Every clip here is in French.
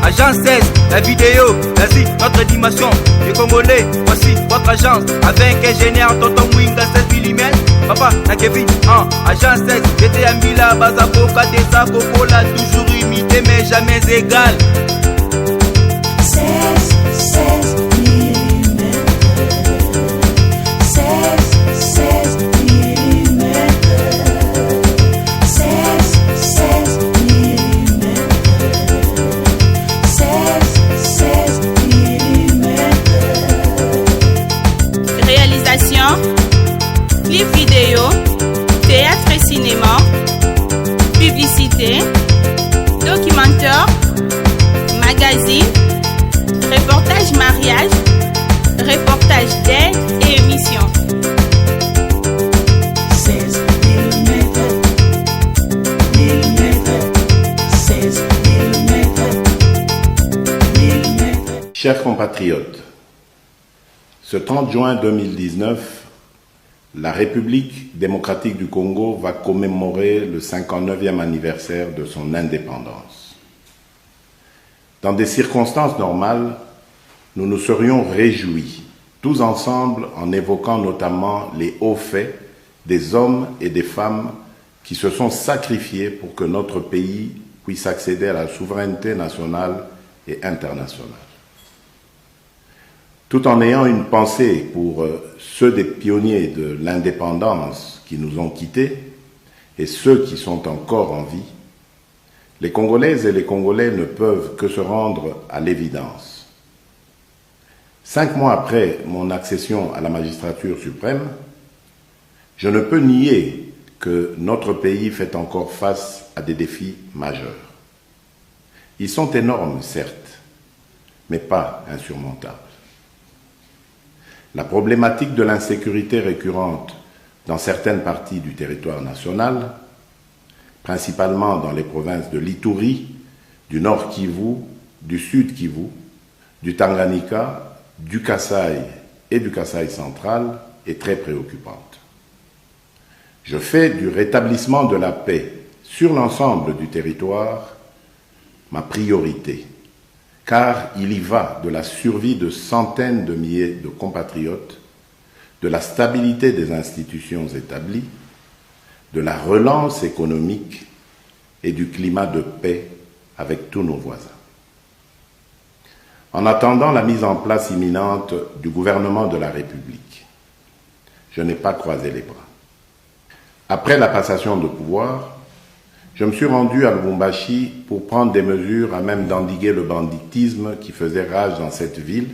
Agence 16, la vidéo, vas-y, notre animation. Les Congolais, voici votre agence. Avec ingénieur, tonton Winga 16 mm. Papa, na Kevin, Agence 16, j'étais un Mila, Bazako, Kadesa, Kokola, toujours imité, mais jamais égal. 16 mm. 16 mm. 16 mm. 16 mm. Réalisation, clip vidéo, théâtre et cinéma, publicité, documentaire, magazine, reportage mariage, reportage d'aide et émission. 16 mm. 16 mm. Chers compatriotes, ce 30 juin 2019, la République démocratique du Congo va commémorer le 59e anniversaire de son indépendance. Dans des circonstances normales, nous nous serions réjouis, tous ensemble, en évoquant notamment les hauts faits des hommes et des femmes qui se sont sacrifiés pour que notre pays puisse accéder à la souveraineté nationale et internationale. Tout en ayant une pensée pour ceux des pionniers de l'indépendance qui nous ont quittés et ceux qui sont encore en vie, les Congolaises et les Congolais ne peuvent que se rendre à l'évidence. 5 mois après mon accession à la magistrature suprême, je ne peux nier que notre pays fait encore face à des défis majeurs. Ils sont énormes, certes, mais pas insurmontables. La problématique de l'insécurité récurrente dans certaines parties du territoire national, principalement dans les provinces de l'Ituri, du Nord Kivu, du Sud Kivu, du Tanganyika, du Kasaï et du Kasaï central, est très préoccupante. Je fais du rétablissement de la paix sur l'ensemble du territoire ma priorité, car il y va de la survie de centaines de milliers de compatriotes, de la stabilité des institutions établies, de la relance économique et du climat de paix avec tous nos voisins. En attendant la mise en place imminente du gouvernement de la République, je n'ai pas croisé les bras. Après la passation de pouvoir, je me suis rendu à Lubumbashi pour prendre des mesures à même d'endiguer le banditisme qui faisait rage dans cette ville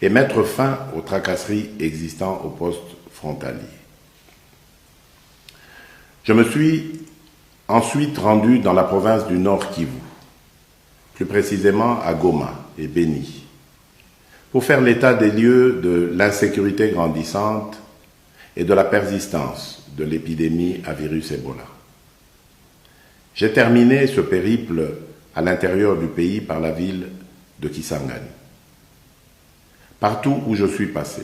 et mettre fin aux tracasseries existant au poste frontalier. Je me suis ensuite rendu dans la province du Nord Kivu, plus précisément à Goma et Beni, pour faire l'état des lieux de l'insécurité grandissante et de la persistance de l'épidémie à virus Ebola. J'ai terminé ce périple à l'intérieur du pays par la ville de Kisangani. Partout où je suis passé,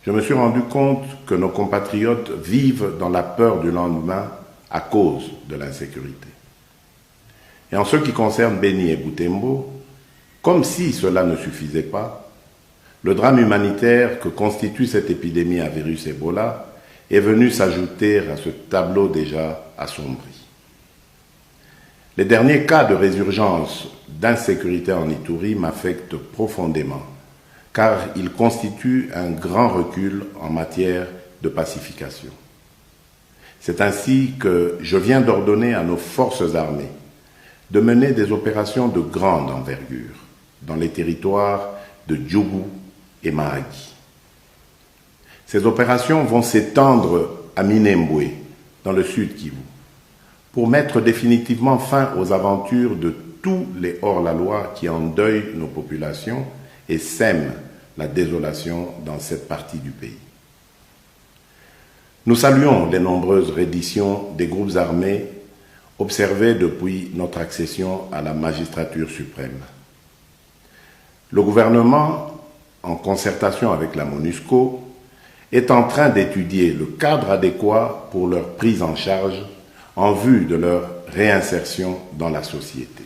je me suis rendu compte que nos compatriotes vivent dans la peur du lendemain à cause de l'insécurité. Et en ce qui concerne Beni et Butembo, comme si cela ne suffisait pas, le drame humanitaire que constitue cette épidémie à virus Ebola est venu s'ajouter à ce tableau déjà assombri. Les derniers cas de résurgence d'insécurité en Ituri m'affectent profondément, car ils constituent un grand recul en matière de pacification. C'est ainsi que je viens d'ordonner à nos forces armées de mener des opérations de grande envergure dans les territoires de Djougou et Mahagi. Ces opérations vont s'étendre à Minembwe, dans le sud Kivu, pour mettre définitivement fin aux aventures de tous les hors-la-loi qui endeuillent nos populations et sèment la désolation dans cette partie du pays. Nous saluons les nombreuses redditions des groupes armés observées depuis notre accession à la magistrature suprême. Le gouvernement, en concertation avec la MONUSCO, est en train d'étudier le cadre adéquat pour leur prise en charge en vue de leur réinsertion dans la société.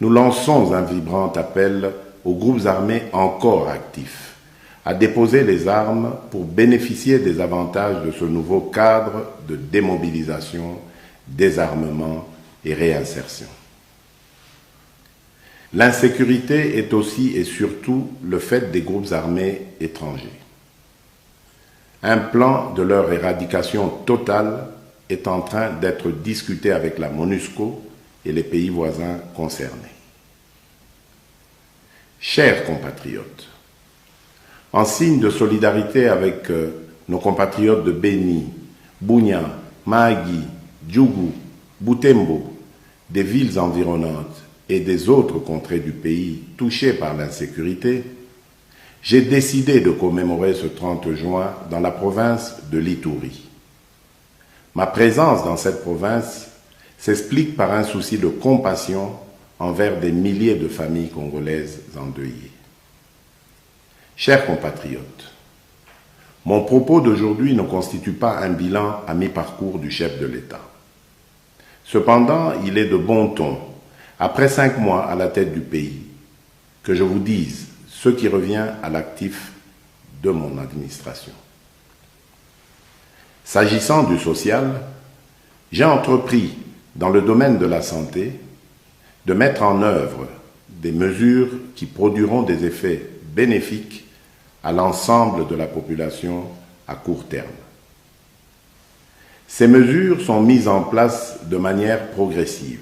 nous lançons un vibrant appel aux groupes armés encore actifs à déposer les armes pour bénéficier des avantages de ce nouveau cadre de démobilisation, désarmement et réinsertion. L'insécurité est aussi et surtout le fait des groupes armés étrangers. Un plan de leur éradication totale est en train d'être discuté avec la MONUSCO et les pays voisins concernés. Chers compatriotes, en signe de solidarité avec nos compatriotes de Beni, Bunia, Mahagi, Djougou, Butembo, des villes environnantes et des autres contrées du pays touchées par l'insécurité, j'ai décidé de commémorer ce 30 juin dans la province de l'Ituri. Ma présence dans cette province s'explique par un souci de compassion envers des milliers de familles congolaises endeuillées. Chers compatriotes, mon propos d'aujourd'hui ne constitue pas un bilan à mi-parcours du chef de l'État. Cependant, il est de bon ton, après 5 mois à la tête du pays, que je vous dise ce qui revient à l'actif de mon administration. S'agissant du social, j'ai entrepris, dans le domaine de la santé, de mettre en œuvre des mesures qui produiront des effets bénéfiques à l'ensemble de la population à court terme. Ces mesures sont mises en place de manière progressive.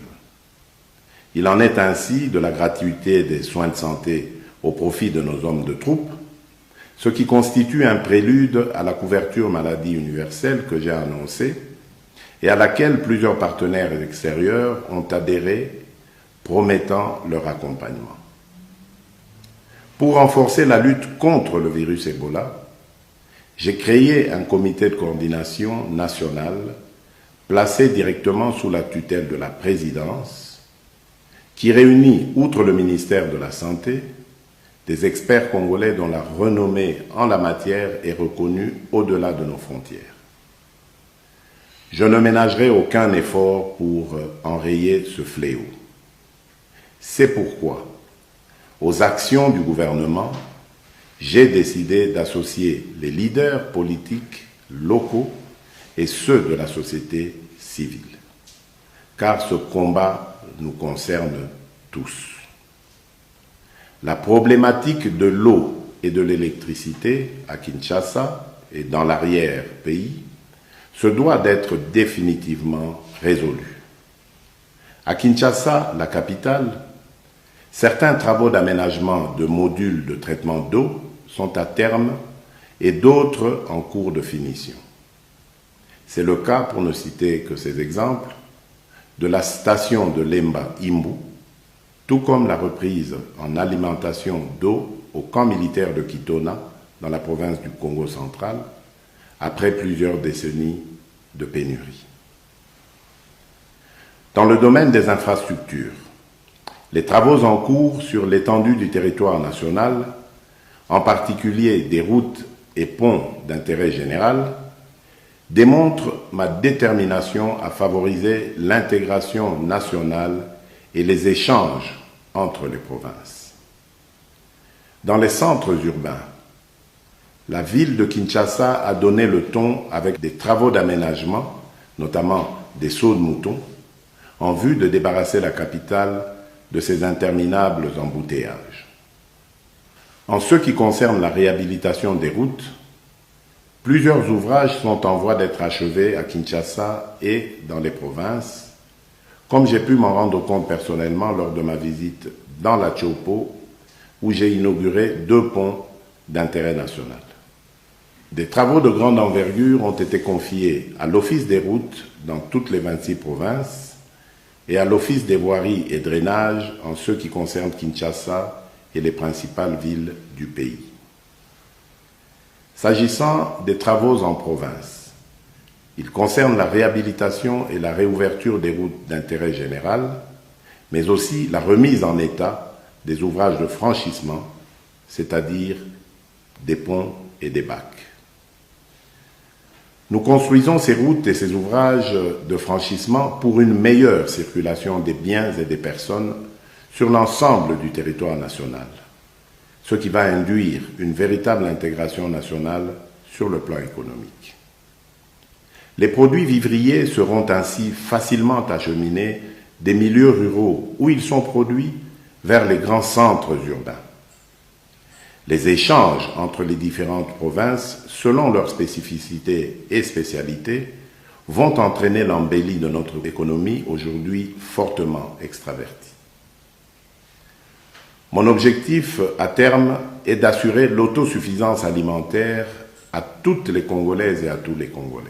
Il en est ainsi de la gratuité des soins de santé au profit de nos hommes de troupe, ce qui constitue un prélude à la couverture maladie universelle que j'ai annoncée et à laquelle plusieurs partenaires extérieurs ont adhéré, promettant leur accompagnement. Pour renforcer la lutte contre le virus Ebola, j'ai créé un comité de coordination nationale placé directement sous la tutelle de la présidence qui réunit, outre le ministère de la Santé, des experts congolais dont la renommée en la matière est reconnue au-delà de nos frontières. Je ne ménagerai aucun effort pour enrayer ce fléau. C'est pourquoi, aux actions du gouvernement, j'ai décidé d'associer les leaders politiques locaux et ceux de la société civile, car ce combat nous concerne tous. La problématique de l'eau et de l'électricité à Kinshasa et dans l'arrière-pays se doit d'être définitivement résolue. À Kinshasa, la capitale, certains travaux d'aménagement de modules de traitement d'eau sont à terme et d'autres en cours de finition. C'est le cas, pour ne citer que ces exemples, de la station de Lemba Imbu, tout comme la reprise en alimentation d'eau au camp militaire de Kitona, dans la province du Congo central, après plusieurs décennies de pénurie. Dans le domaine des infrastructures, les travaux en cours sur l'étendue du territoire national, en particulier des routes et ponts d'intérêt général, démontrent ma détermination à favoriser l'intégration nationale et les échanges entre les provinces. Dans les centres urbains, la ville de Kinshasa a donné le ton avec des travaux d'aménagement, notamment des sauts de moutons, en vue de débarrasser la capitale de ces interminables embouteillages. En ce qui concerne la réhabilitation des routes, plusieurs ouvrages sont en voie d'être achevés à Kinshasa et dans les provinces, comme j'ai pu m'en rendre compte personnellement lors de ma visite dans la Chopo, où j'ai inauguré 2 ponts d'intérêt national. Des travaux de grande envergure ont été confiés à l'Office des routes dans toutes les 26 provinces et à l'Office des voiries et drainages en ce qui concerne Kinshasa et les principales villes du pays. S'agissant des travaux en province, ils concernent la réhabilitation et la réouverture des routes d'intérêt général, mais aussi la remise en état des ouvrages de franchissement, c'est-à-dire des ponts et des bacs. Nous construisons ces routes et ces ouvrages de franchissement pour une meilleure circulation des biens et des personnes sur l'ensemble du territoire national, ce qui va induire une véritable intégration nationale sur le plan économique. Les produits vivriers seront ainsi facilement acheminés des milieux ruraux où ils sont produits vers les grands centres urbains. Les échanges entre les différentes provinces, selon leurs spécificités et spécialités, vont entraîner l'embellie de notre économie aujourd'hui fortement extravertie. Mon objectif à terme est d'assurer l'autosuffisance alimentaire à toutes les Congolaises et à tous les Congolais.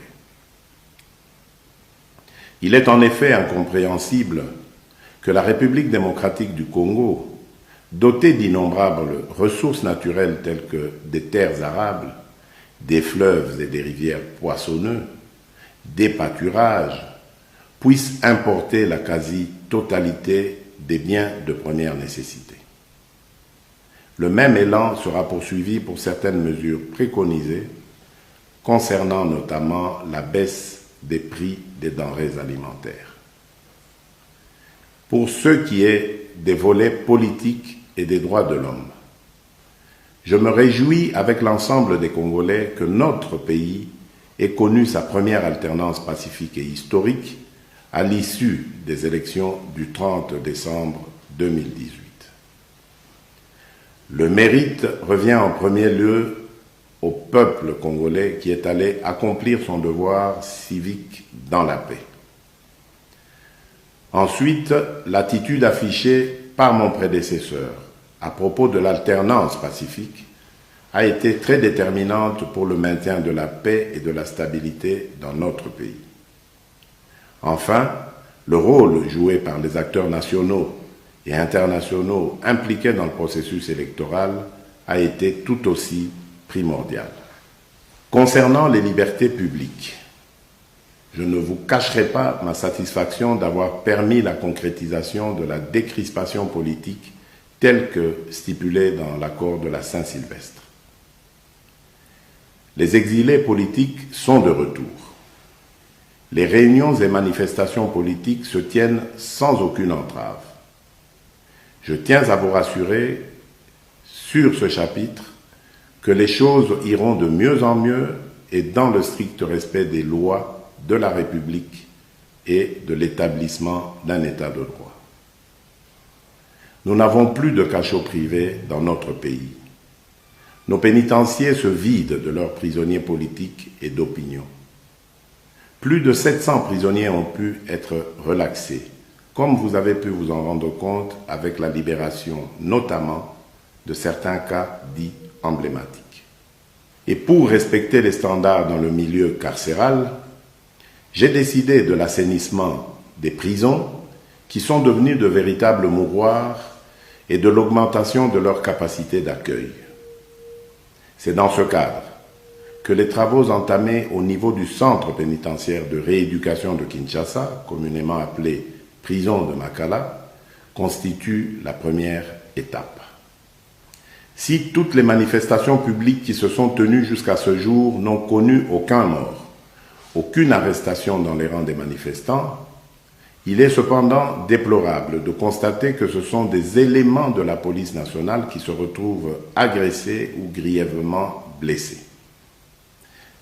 Il est en effet incompréhensible que la République démocratique du Congo, dotée d'innombrables ressources naturelles telles que des terres arables, des fleuves et des rivières poissonneux, des pâturages, puisse importer la quasi-totalité des biens de première nécessité. Le même élan sera poursuivi pour certaines mesures préconisées concernant notamment la baisse des prix des denrées alimentaires. Pour ce qui est des volets politiques et des droits de l'homme, je me réjouis avec l'ensemble des Congolais que notre pays ait connu sa première alternance pacifique et historique à l'issue des élections du 30 décembre 2018. Le mérite revient en premier lieu au peuple congolais qui est allé accomplir son devoir civique dans la paix. Ensuite, l'attitude affichée par mon prédécesseur à propos de l'alternance pacifique a été très déterminante pour le maintien de la paix et de la stabilité dans notre pays. Enfin, le rôle joué par les acteurs nationaux et internationaux impliqués dans le processus électoral a été tout aussi primordial. Concernant les libertés publiques, je ne vous cacherai pas ma satisfaction d'avoir permis la concrétisation de la décrispation politique telle que stipulée dans l'accord de la Saint-Sylvestre. Les exilés politiques sont de retour. Les réunions et manifestations politiques se tiennent sans aucune entrave. Je tiens à vous rassurer sur ce chapitre que les choses iront de mieux en mieux et dans le strict respect des lois de la République et de l'établissement d'un État de droit. Nous n'avons plus de cachots privés dans notre pays. Nos pénitenciers se vident de leurs prisonniers politiques et d'opinion. Plus de 700 prisonniers ont pu être relaxés, comme vous avez pu vous en rendre compte avec la libération notamment de certains cas dits emblématiques. Et pour respecter les standards dans le milieu carcéral, j'ai décidé de l'assainissement des prisons qui sont devenues de véritables mouroirs et de l'augmentation de leur capacité d'accueil. C'est dans ce cadre que les travaux entamés au niveau du centre pénitentiaire de rééducation de Kinshasa, communément appelé prison de Makala, constituent la première étape. Si toutes les manifestations publiques qui se sont tenues jusqu'à ce jour n'ont connu aucun mort, aucune arrestation dans les rangs des manifestants, il est cependant déplorable de constater que ce sont des éléments de la police nationale qui se retrouvent agressés ou grièvement blessés.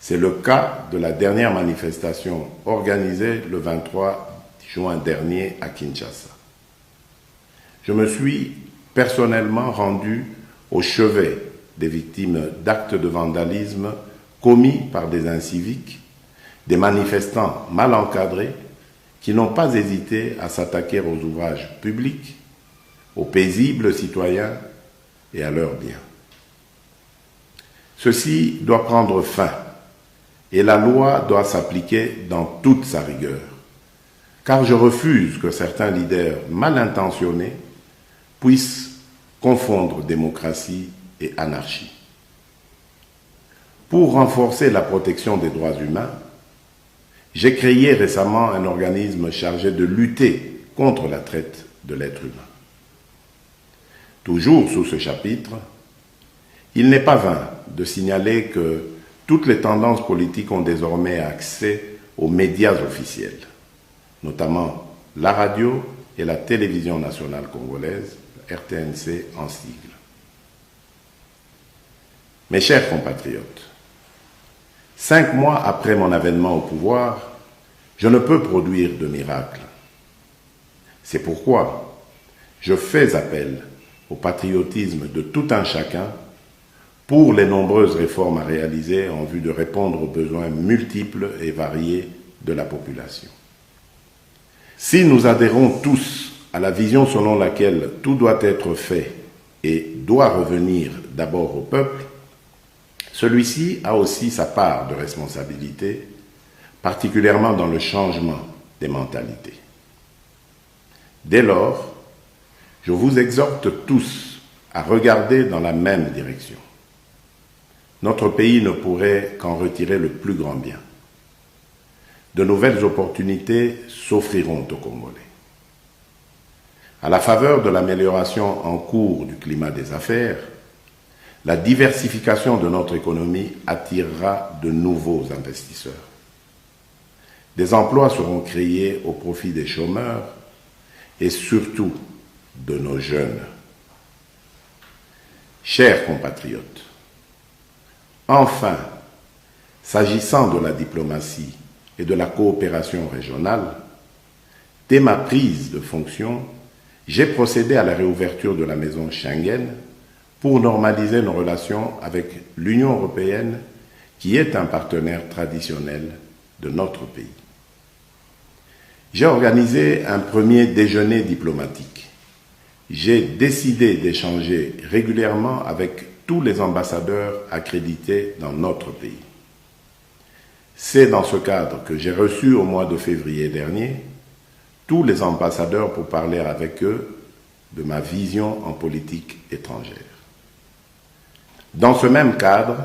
C'est le cas de la dernière manifestation organisée le 23 juin dernier à Kinshasa. Je me suis personnellement rendu au chevet des victimes d'actes de vandalisme commis par des inciviques, des manifestants mal encadrés qui n'ont pas hésité à s'attaquer aux ouvrages publics, aux paisibles citoyens et à leurs biens. Ceci doit prendre fin et la loi doit s'appliquer dans toute sa rigueur, car je refuse que certains leaders mal intentionnés puissent confondre démocratie et anarchie. Pour renforcer la protection des droits humains, j'ai créé récemment un organisme chargé de lutter contre la traite de l'être humain. Toujours sous ce chapitre, il n'est pas vain de signaler que toutes les tendances politiques ont désormais accès aux médias officiels, notamment la radio et la télévision nationale congolaise, RTNC en sigle. Mes chers compatriotes, 5 mois après mon avènement au pouvoir, je ne peux produire de miracle. C'est pourquoi je fais appel au patriotisme de tout un chacun pour les nombreuses réformes à réaliser en vue de répondre aux besoins multiples et variés de la population. Si nous adhérons tous à la vision selon laquelle tout doit être fait et doit revenir d'abord au peuple, celui-ci a aussi sa part de responsabilité, particulièrement dans le changement des mentalités. Dès lors, je vous exhorte tous à regarder dans la même direction. Notre pays ne pourrait qu'en retirer le plus grand bien. De nouvelles opportunités s'offriront aux Congolais. À la faveur de l'amélioration en cours du climat des affaires, la diversification de notre économie attirera de nouveaux investisseurs. Des emplois seront créés au profit des chômeurs et surtout de nos jeunes. Chers compatriotes, enfin, s'agissant de la diplomatie et de la coopération régionale, dès ma prise de fonction, j'ai procédé à la réouverture de la maison Schengen pour normaliser nos relations avec l'Union européenne, qui est un partenaire traditionnel de notre pays. J'ai organisé un premier déjeuner diplomatique. J'ai décidé d'échanger régulièrement avec tous les ambassadeurs accrédités dans notre pays. C'est dans ce cadre que j'ai reçu au mois de février dernier tous les ambassadeurs pour parler avec eux de ma vision en politique étrangère. Dans ce même cadre,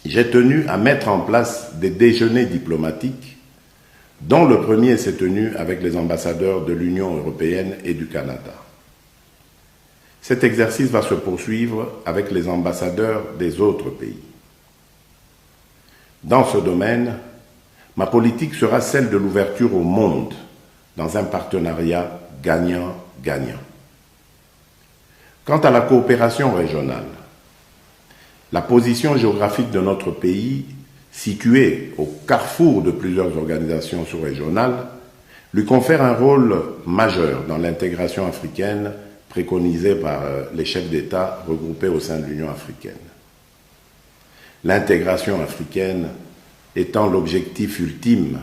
j'ai tenu à mettre en place des déjeuners diplomatiques, dont le premier s'est tenu avec les ambassadeurs de l'Union européenne et du Canada. Cet exercice va se poursuivre avec les ambassadeurs des autres pays. Dans ce domaine, ma politique sera celle de l'ouverture au monde dans un partenariat gagnant-gagnant. Quant à la coopération régionale, la position géographique de notre pays, située au carrefour de plusieurs organisations sous-régionales, lui confère un rôle majeur dans l'intégration africaine préconisée par les chefs d'État regroupés au sein de l'Union africaine. L'intégration africaine étant l'objectif ultime,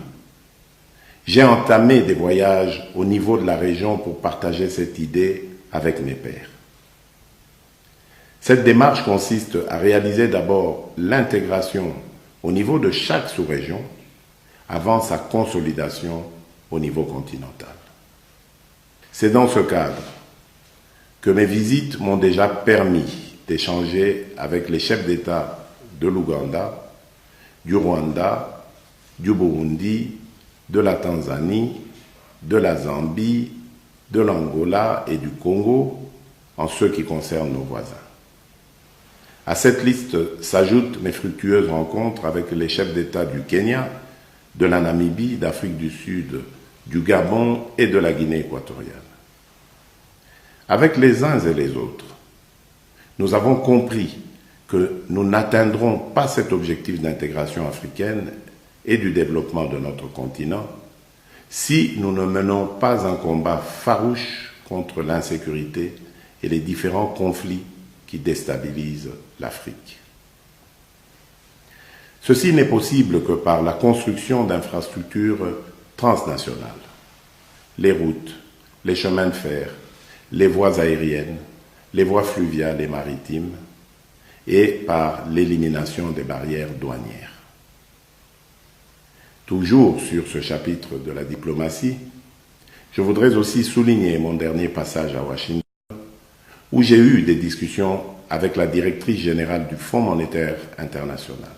j'ai entamé des voyages au niveau de la région pour partager cette idée avec mes pairs. Cette démarche consiste à réaliser d'abord l'intégration au niveau de chaque sous-région avant sa consolidation au niveau continental. C'est dans ce cadre que mes visites m'ont déjà permis d'échanger avec les chefs d'État de l'Ouganda, du Rwanda, du Burundi, de la Tanzanie, de la Zambie, de l'Angola et du Congo, en ce qui concerne nos voisins. À cette liste s'ajoutent mes fructueuses rencontres avec les chefs d'État du Kenya, de la Namibie, d'Afrique du Sud, du Gabon et de la Guinée équatoriale. Avec les uns et les autres, nous avons compris que nous n'atteindrons pas cet objectif d'intégration africaine et du développement de notre continent si nous ne menons pas un combat farouche contre l'insécurité et les différents conflits qui déstabilisent l'Afrique. Ceci n'est possible que par la construction d'infrastructures transnationales. Les routes, les chemins de fer, les voies aériennes, les voies fluviales et maritimes, et par l'élimination des barrières douanières. Toujours sur ce chapitre de la diplomatie, je voudrais aussi souligner mon dernier passage à Washington, où j'ai eu des discussions avec la directrice générale du Fonds monétaire international.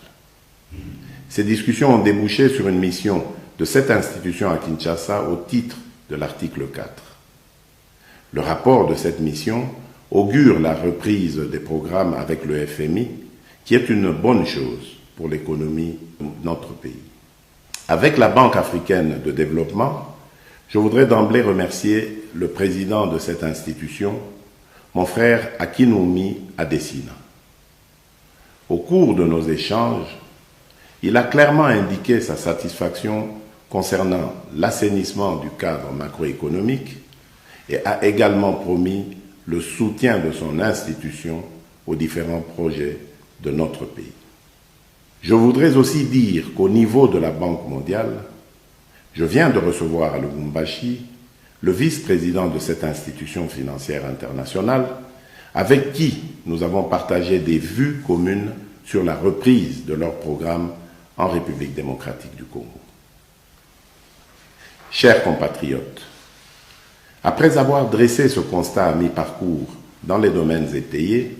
Ces discussions ont débouché sur une mission de cette institution à Kinshasa au titre de l'article 4. Le rapport de cette mission augure la reprise des programmes avec le FMI, qui est une bonne chose pour l'économie de notre pays. Avec la Banque africaine de développement, Je voudrais d'emblée remercier le président de cette institution, mon frère Akinwumi Adesina. Au cours de nos échanges, il a clairement indiqué sa satisfaction concernant l'assainissement du cadre macroéconomique et a également promis le soutien de son institution aux différents projets de notre pays. Je voudrais aussi dire qu'au niveau de la Banque mondiale, je viens de recevoir à Lubumbashi le vice-président de cette institution financière internationale avec qui nous avons partagé des vues communes sur la reprise de leur programme en République démocratique du Congo. Chers compatriotes, après avoir dressé ce constat à mi-parcours dans les domaines étayés,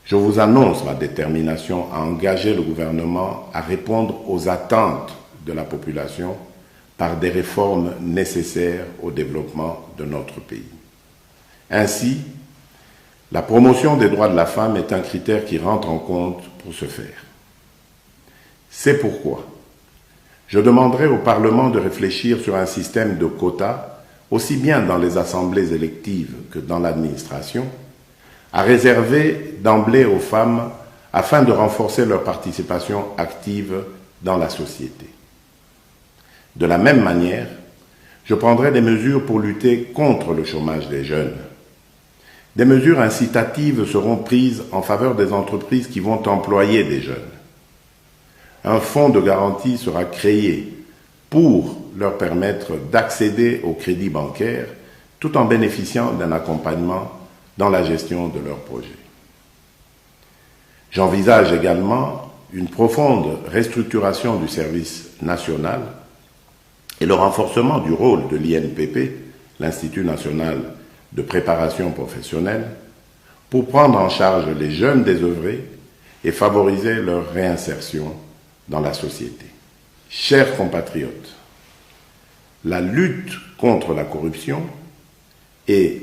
je vous annonce ma détermination à engager le gouvernement à répondre aux attentes de la population par des réformes nécessaires au développement de notre pays. Ainsi, la promotion des droits de la femme est un critère qui rentre en compte pour ce faire. C'est pourquoi je demanderai au Parlement de réfléchir sur un système de quotas, aussi bien dans les assemblées électives que dans l'administration, à réserver d'emblée aux femmes afin de renforcer leur participation active dans la société. De la même manière, je prendrai des mesures pour lutter contre le chômage des jeunes. Des mesures incitatives seront prises en faveur des entreprises qui vont employer des jeunes. Un fonds de garantie sera créé pour leur permettre d'accéder au crédit bancaire tout en bénéficiant d'un accompagnement dans la gestion de leurs projets. J'envisage également une profonde restructuration du service national et le renforcement du rôle de l'INPP, l'Institut national de préparation professionnelle, pour prendre en charge les jeunes désœuvrés et favoriser leur réinsertion dans la société. Chers compatriotes, la lutte contre la corruption et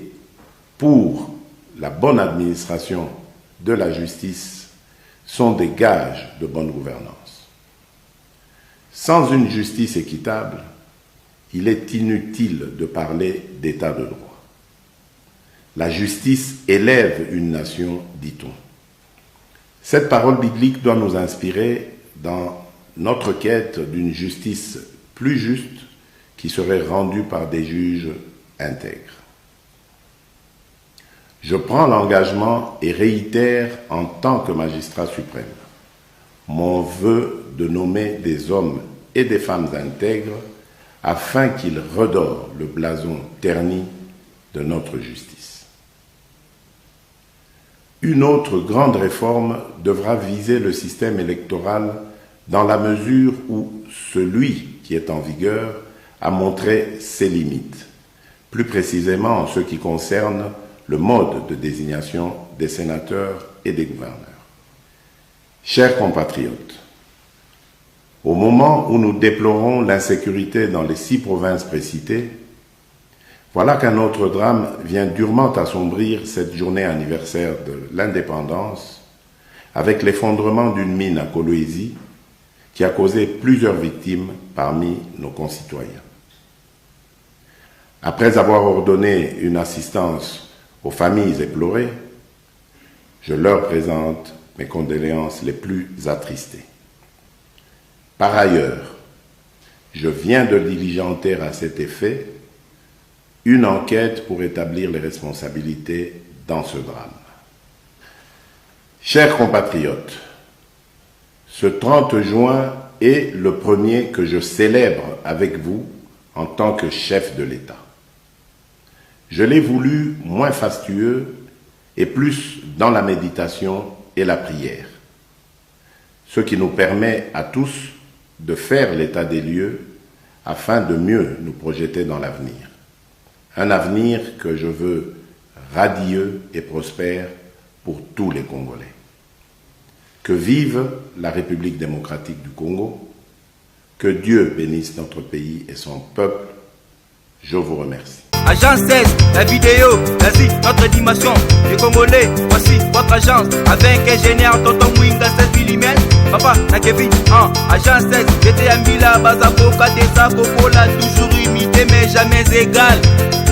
pour la bonne administration de la justice sont des gages de bonne gouvernance. Sans une justice équitable, il est inutile de parler d'état de droit. La justice élève une nation, dit-on. Cette parole biblique doit nous inspirer dans notre quête d'une justice plus juste qui serait rendue par des juges intègres. Je prends l'engagement et réitère en tant que magistrat suprême mon vœu de nommer des hommes et des femmes intègres afin qu'ils redorent le blason terni de notre justice. Une autre grande réforme devra viser le système électoral dans la mesure où celui qui est en vigueur a montré ses limites, plus précisément en ce qui concerne le mode de désignation des sénateurs et des gouverneurs. Chers compatriotes, au moment où nous déplorons l'insécurité dans les 6 provinces précitées, voilà qu'un autre drame vient durement assombrir cette journée anniversaire de l'indépendance avec l'effondrement d'une mine à Kolwezi qui a causé plusieurs victimes parmi nos concitoyens. Après avoir ordonné une assistance aux familles éplorées, je leur présente mes condoléances les plus attristées. Par ailleurs, je viens de diligenter à cet effet une enquête pour établir les responsabilités dans ce drame. Chers compatriotes, ce 30 juin est le premier que je célèbre avec vous en tant que chef de l'État. Je l'ai voulu moins fastueux et plus dans la méditation et la prière, ce qui nous permet à tous de faire l'état des lieux afin de mieux nous projeter dans l'avenir. Un avenir que je veux radieux et prospère pour tous les Congolais. Que vive la République démocratique du Congo, que Dieu bénisse notre pays et son peuple. Je vous remercie. Agence 16, la vidéo, vas-y, notre dimension. Les Congolais, voici votre agence. Avec ingénieur Tonton Mwinga 7 mm. Papa, na Kevin, Agence 16, j'étais à Mila, Bazako, Kadesa, Kokola, toujours imité, mais n'est jamais égal.